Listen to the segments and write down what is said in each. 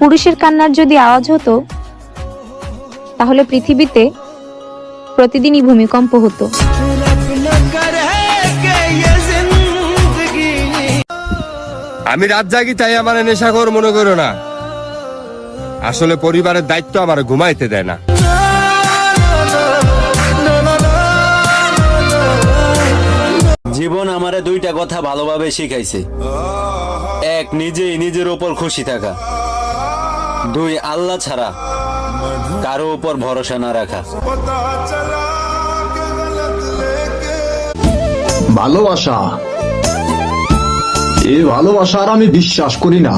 পুরুষের কান্নার যদি আওয়াজ হতো তাহলে পৃথিবীতে প্রতিদিনই ভূমিকম্প হতো। আমি রাত জাগি তাই আমার নেশাখোর মনে করো না, আসলে পরিবারের দায়িত্ব আমার ঘুমাইতে দেয় না। জীবন আমারে দুইটা কথা ভালোভাবে শিখাইছে। এক, নিজেই নিজের উপর খুশি থাকা। দুই, আল্লাহ ছাড়া কারো উপর ভরসা না রাখা। ভালোবাসা, এই ভালোবাসার আমি বিশ্বাস করি না।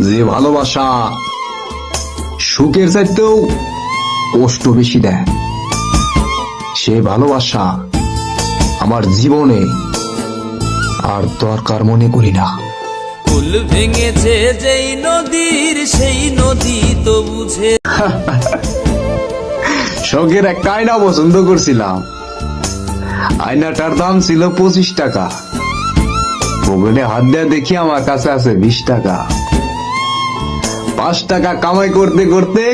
যে ভালোবাসা সুখের চাইতেও কষ্ট বেশি দেয়, সে ভালোবাসা আমার জীবনে আর দরকার মনে করি না। ফুল ভেঙেছে যেই নদীর সেই নদী তো বুঝে। শখের একটা আয়না পছন্দ করছিলাম, আয়নাটার দাম ছিল 25 টাকা। পকেটে হাত দেয়া দেখি আমার কাছে আছে 20 টাকা। 5 টাকা কামাই করতে করতে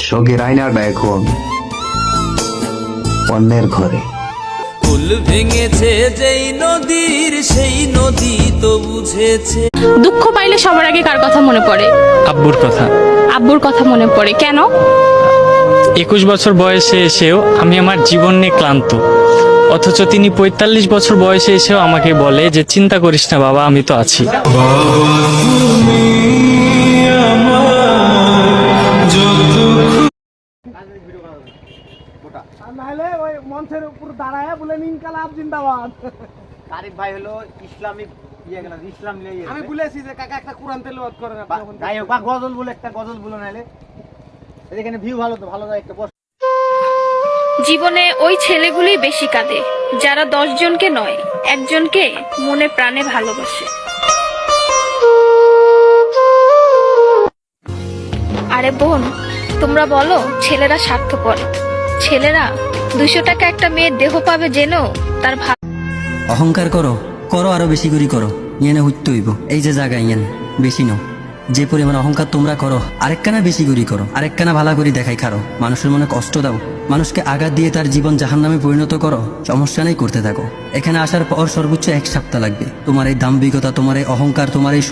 শখের আয়নাটা এখন অন্যের ঘরে। ফুল ভেঙেছে যেই নদীর সেই নদী তো বুঝেছে। দুঃখ পাইলে সবার আগে কার কথা মনে পড়ে? আব্বুর কথা। আব্বুর কথা মনে পড়ে কেন? 21 বছর বয়সে এসেও আমি আমার জীবন নিয়ে ক্লান্ত, অথচ তিনি 45 বছর বয়সে এসেও আমাকে বলে যে চিন্তা করিস না বাবা, আমি তো আছি। মঞ্চের উপর দাঁড়ায় বলে ইনকালাব জিন্দাবাদ। আরিফ ভাই হলো ইসলামিক ইসলাম নিয়ে আমি বলেছি যে কাকা একটা কোরআন তেলাওয়াত করেন আপনি। যাই হোক, বা গজল বলে একটা গজল বলে নাইলে এখানে ভিউ ভালো, তো ভালো যায় একটা বস। জীবনে ওই ছেলেগুলোই বেশি কাঁদে যারা 10 জনকে নয়, একজনকে মনে প্রাণে ভালোবাসে। আরে বোন, তোমরা বলো ছেলেরা স্বার্থপর। ছেলেরা 200 টাকা একটা মেয়ের দেহ পাবে জেনেও তার অহংকার করো, করো আরো বেশি করে করো, ইয়েনে হইতে হইব। এই যে জায়গা ইয়েন বেশি নাও, যে পরিমাণ অহংকার তোমরা করো আরেকখানা বেশি করে করো, আরেকখানা ভালো করে দেখাই খারো, মানুষের মনে কষ্ট দাও, মানুষকে আঘাত দিয়ে তার জীবন জাহান্নামে পরিণত করো। সমস্যা নেই, করতে থাকো। এখানে আসার পর সর্বোচ্চ 1 সপ্তাহ লাগবে। তোমার এই দাম্ভিকতা, তোমার এই অহংকার, তোমার এই